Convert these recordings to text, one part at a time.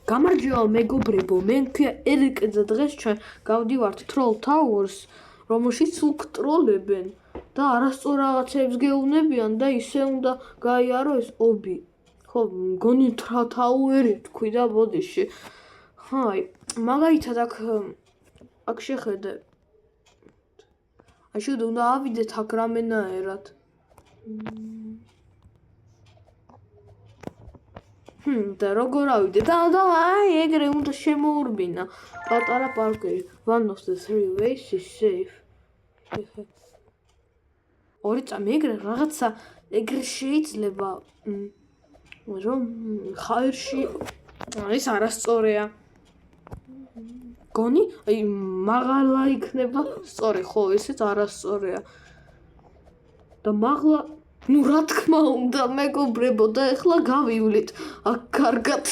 გამარჯობა მეგობრებო, მე მქვია ერიკე და დღეს ჩვენ გავდივართ Troll Towers, რომელშიც უკ ტროლებენ და არასწორ რაღაცებს გეუბნებიან და ისე უნდა გაიარო ეს ობი. ხო, მგონი Tower-ი თქვი და ბოდიში. ჰაი, მაგალითად აქ შეხედე. აი შევდე უნდა ავიდეთ აქ რამენაერად. და როგორ ავიდე და აი ეგრე უნდა შემოურბინა პატარა პარკერი. One of the three ways is safe. ორი წამი ეგრე რაღაცა ეგრე შეიძლება რომ ხაერში ეს არასწორია. გონი აი მაღლა იქნება სწორი, ხო, ესეც არასწორია. და მაღლა ну რა თქმა უნდა მეგობრებო და ეხლა გავივლით აქ კარგად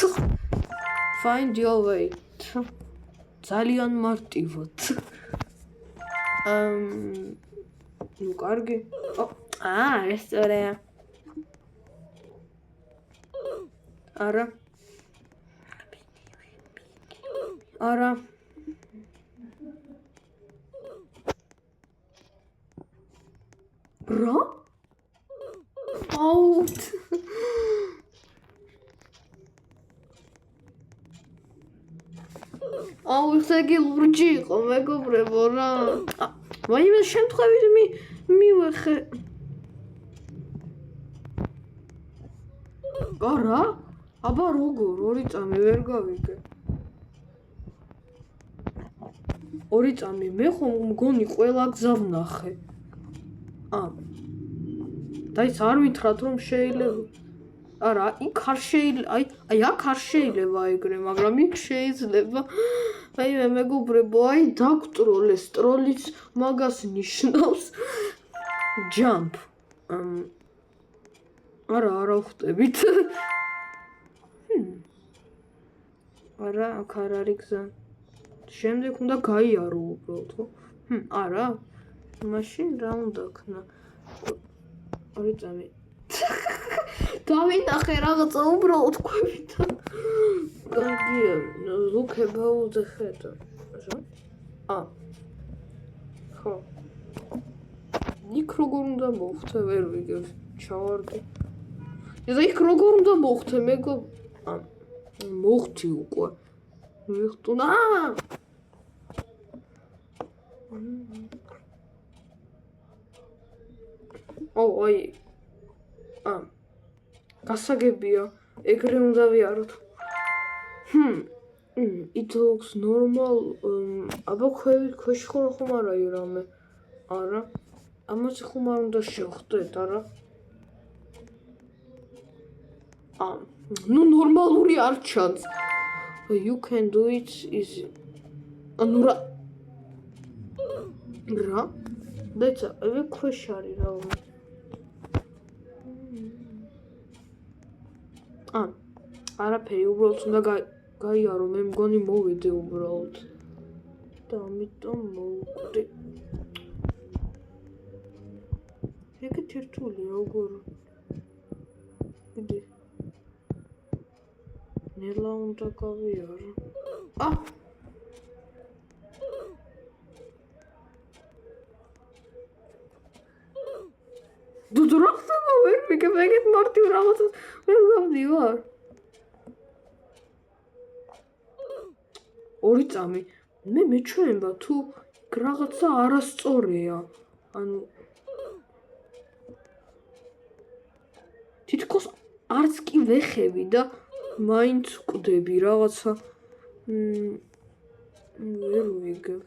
find your way ძალიან მარტივად ну კარგი ეს სწორია არა რა out აუ ესე იგი ლურჯი იყო მეგობრებო რა ვაიმე შემთხვევით მივეხე არა აბა როგორ ორი წამი ვერ გავიგე ორი წამი მე ხომ მგონი ყველა გზა ვნახე და ის არ ვითხრათ რომ შეიძლება არა იქ არ შეიძლება აი აქ არ შეიძლება ეგრე მაგრამ იქ შეიძლება აი მეგობრებო აი დაგტროლეს ტროლიც მაგას ნიშნავს jump არა ვხტებით არა აქ არ არის გზა შემდეგ უნდა გაიარო უბრალოდ ხო არა მაშინ რა უნდა ქნა ორი წამი დავინახე რაღაცა უბრალოდ ყვევითა კარგია look about the head ხო იქ როგორ უნდა მოხდე ვერ ვიგებ ჩავარდი და იქ როგორ უნდა მოხდე მეგო მოხდი უკვე ვიხტუნა აი გასაგებია ეგრე უნდა ვიაროთ it looks normal აბა ქვეშ ხომ არაა რამე არა ამაზე ხომ არ უნდა შევხვდეთ არა ну ნორმალური არ ჩანს you can do it easy ანუ რა დაიცა ეგ ქვეშ არის რა არაფერი უბრალოდ უნდა გაიარო მე მგონი მოვიდე უბრალოდ და ამიტომ მოვკვდი ეგეთ ერთული როგორ გიდი ნელა უნდა გავიარო დუდუ რა ხდება ვერ ვიგებ ეგეთ მარტივ რაღაცას ვერ გავდივარ ორი წამი მე მეჩვენება თუ რაღაცა არასწორია ანუ თითქოს არც კი ვეხები და მაინც ვკვდები რაღაცა ვერ ვიგებ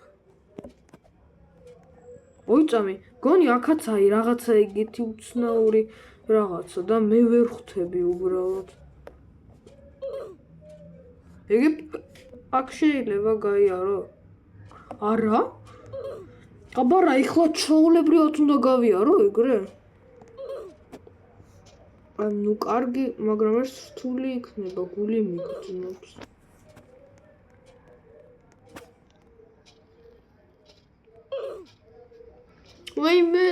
ორი წამი გონი აქაც აი რაღაცა ეგეთი უცნაური რაღაცა და მე ვერ ხვდები უბრალოდ ეგ აქ შეიძლება გაიარო არა აბა რა ეხლა ჩაოლებრივად უნდა გავიარო ეგრე ну კარგი მაგრამ ეს რთული იქნება გული მიგრძნობს ვაიმე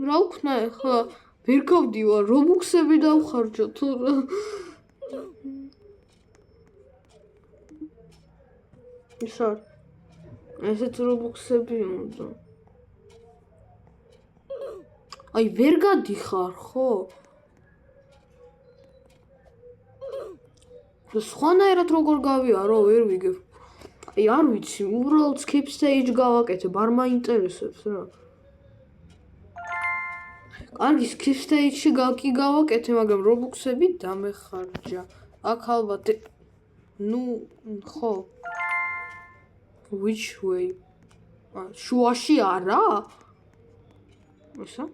რა ვქნა ახლა ვერ გავდივარ რობუქსები დავხარჯო თუ ის არ ესეც რობუქსები უნდა. აი ვერ გადიხარ ხო? სხვანაირად როგორ გავიარო, ვერ ვიგებ. აი არ ვიცი, უბრალოდ skip stage გავაკეთებ, არ მაინტერესებს რა. კარგი, skip stage-ში კი გავაკეთე, მაგრამ რობუქსები დამეხარჯა. აქ ალბათ ნუ ხო. Which way? შუაში არა? ესა?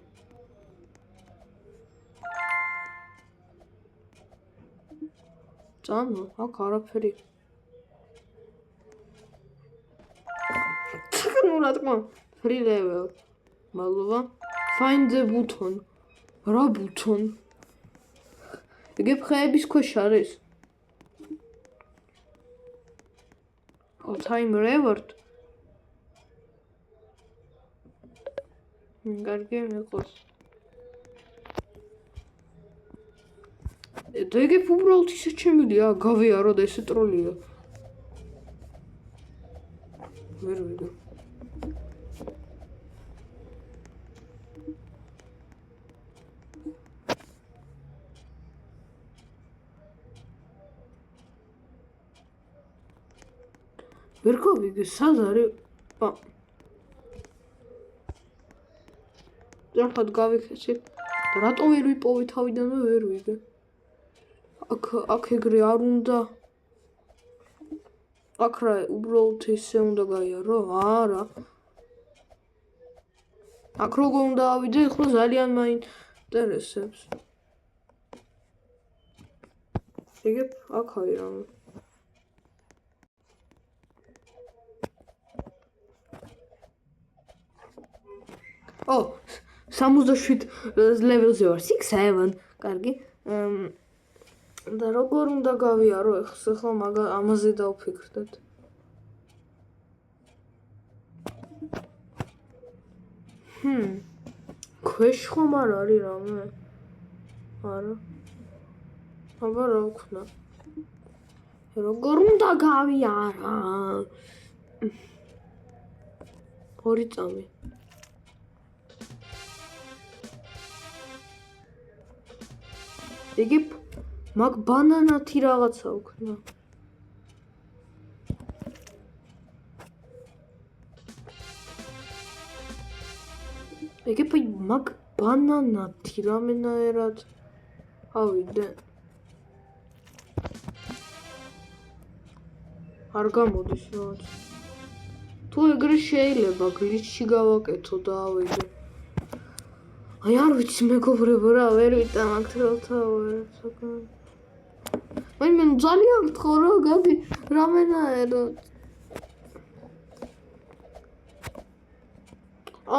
წამო, აქ არაფერი. ნუ რა თქმა, free level. მადლობა. Find the button. რა button? ეგ ხეების ქვეშ არის. Time reward. კარგი მიყოს. ეგ უბრალოდ ისე ჩემილია, გავიარო და ესე ტროლია. ვერ ვიგო. ვერ გავიგე, სად არის? ჯერხად გავიქეცით. რატო ვერ ვიპოვე თავიდანვე ვერ ვიგე. აქ ეგრე არ უნდა. აქ რა უბრალოდ ისე უნდა გაიარო? არა. აქ როგორ უნდა ავიდე, ხო ძალიან მაინტერესებს. ეგ აქ არის რამე. Oh, 67 level-ზე ვარ, 6-7, კარგი. და როგორ უნდა გავიარო ახლა ამაზე დავფიქრდეთ. ქვეშ ხომ არ არის რამე? არა. აბა რა ვქნა? როგორ უნდა გავიარა? ორი წამი. იგი მაგ ბანანათი რაღაცა ვქნა. იგი მაგ ბანანათი რამენაერად ავიდე. არ გამოდის რაღაც. თუ ეგრე შეიძლება გლიჩი გავაკეთო და ავიდე. აი არ ვიცი მეგობრებო რა ვერ ვიტანაკთ როთა აი მე ძალიან გთხოვ რა გადი რამენაერად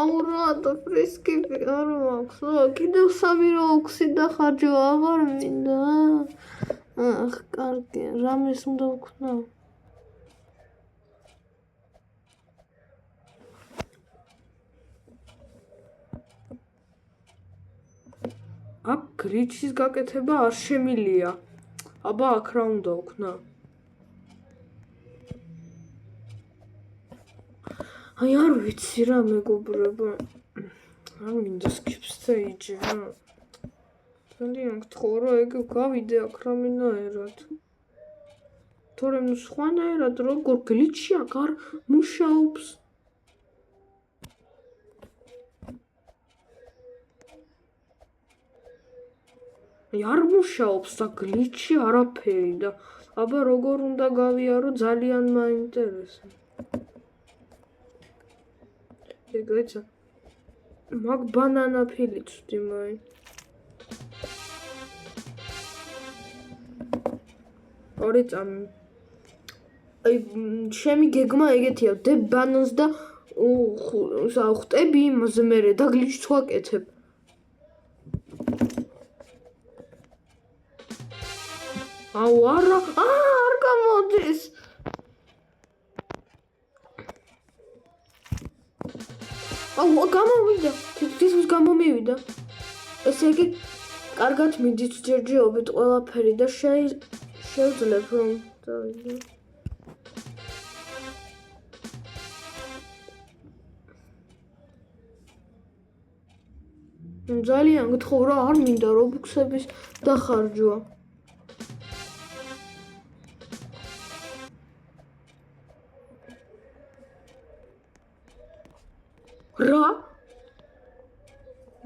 აურა და ფრესკები არ მაქვს რა კიდევ 3 როქსი დახარჯო აღარ მინდა ახ კარგი რამეს უნდა ვქნა აქ გლიჩის გაკეთება არ შემილია. აბა აქ რა უნდა ვქნა? აი არ ვიცი რა მეგობრებო. არ მინდა skip stage რა. ძალიან გთხოვ რა ეგ გავიდე აქ რამენაერად. თორემ სხვანაირად როგორ გლიჩი აქ არ მუშაობს. არ მუშაობს და გლიჩი არაფერი და აბა როგორ უნდა გავიარო ძალიან მაინტერესებს. ეგეცა მაგ ბანანა ფილი ვწვდი მაინ. ორი წამი. აი ჩემი გეგმა ეგეთია, ვდებ ბანანს და ხვტები იმაზე მერე და გლიჩს ვაკეთებ. აუ არა არ გამოდის აუ გამოვიდა თითქოს გამომივიდა ესე იგი კარგად მიდის ჯერჯერობით ყველაფერი და შეიძლება რომ დავიდე ძალიან გთხოვ რა, არ მინდა რობუქსების დახარჯვა. რა?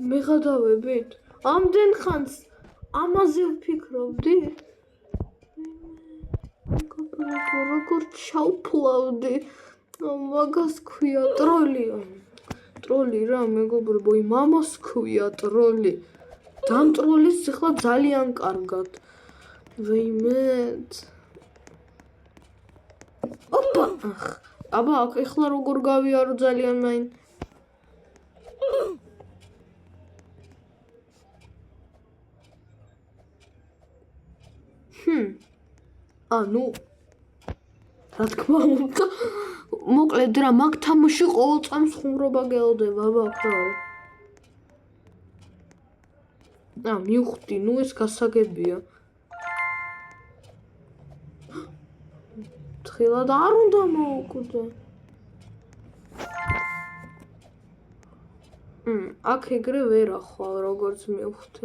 მე გადავებით? ამდენ ხანს ამაზე ვფიქრობდი? როგორ ჩავფლავდი? მაგას ქვია ტროლი. ტროლი რა, მეგობრებო, მამას ქვია ტროლი. დამტროლის ახლა ძალიან კარგად. ვეიმეთ. ოპა! აბა, ახლა როგორ გავიარო ძალიან მაინ. ანუ რა თქმა უნდა, მოკლედ რა, მაგ თამაში ყოველ წამს ხუმრობა გელდება, აბა რა. მივხვდი, ნუ ეს გასაგებია. თხილად არ უნდა მოვკვდე. აქ ეგრე ვერ ახვალ, როგორც მივხვდი.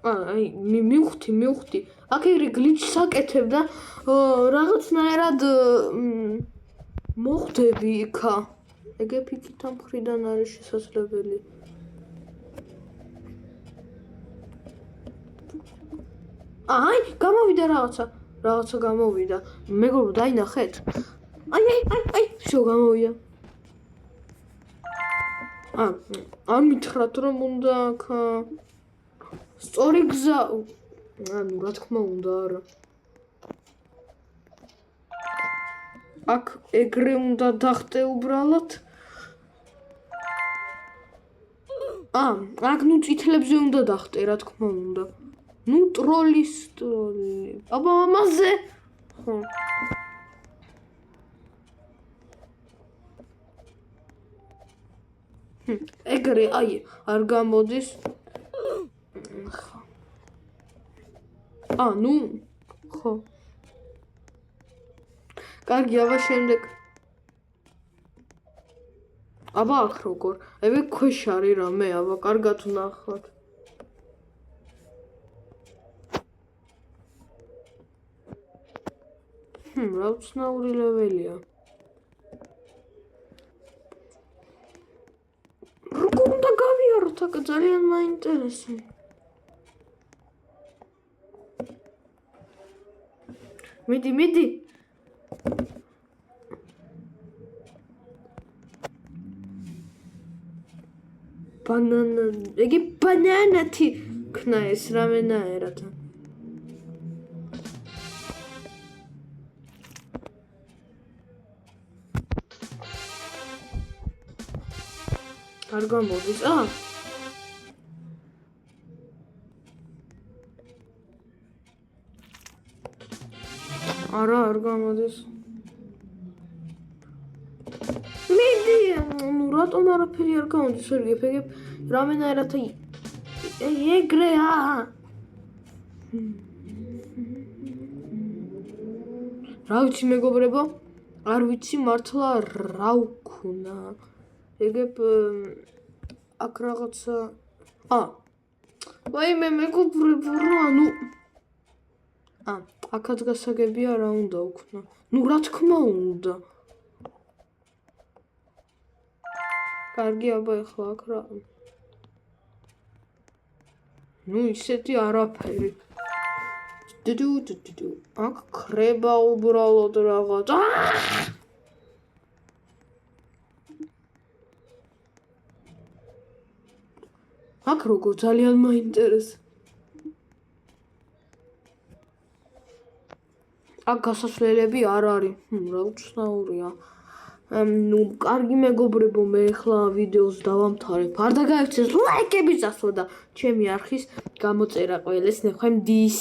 აი, მივხვდი. აქ ეგრე გლიჩს აკეთებ და რაღაცნაირად მოხვდები იქა. ეგ ფიქით ამ მხრიდან არის შესაძლებელი. აი, გამოვიდა რაღაცა გამოვიდა. მეგობრო, დაინახეთ. აი, შო გამოვიდა. არ მითხრათ რომ უნდა აქ სწორი გზა, ანუ რა თქმა უნდა არა. აქ ეგრე უნდა დახტე უბრალოდ. აქ ნუ წითლებზე უნდა დახტე, რა თქმა უნდა. ნუ ტროლის. აბა ამაზე. ხო. ეგრე, აი, არ გამოდის. ნუ, ხო. კარგი, აბა შემდეგ. აბა აქ როგორ? ებე ქვეშ არის რამე, აბა კარგად ვნახოთ. რა უცნაური ლეველია. როგორ უნდა გავიაროთ აქ, ძალიან მაინტერესებს. მიდი. ბანანა, ეგი ბანანათი ქნა ეს რამენაერად. არ გამოდის, არა, არ გამოდის. მიდი, ნუ რატომ არაფერი არ გამოდის, ვერ გეფეგებ, რამენაერად ეგრე, რა ვიცი მეგობრებო, არ ვიცი მართლა რა ვქნა. ეგებ აქ რაღაცა ვაიმე მეგობრებო რა, ნუ აქაც გასაგებია რა უნდა ვქნა. ნუ რა თქმა უნდა. კარგი, აბა ეხლა აქ რა. ნუ ისეთი არაფერი. აქ ქრება უბრალოდ რაღაც. აქ როგორ ძალიან მაინტერესებს. აქ გასასვლელები არ არის. რა უცნაურია. ნუ კარგი მეგობრებო, მე ახლა ვიდეოს დავამთავრებ. არ დაგაიქცეს ლაიქების დასვა და ჩემი არხის გამოწერა ყველას. ნახვამდის.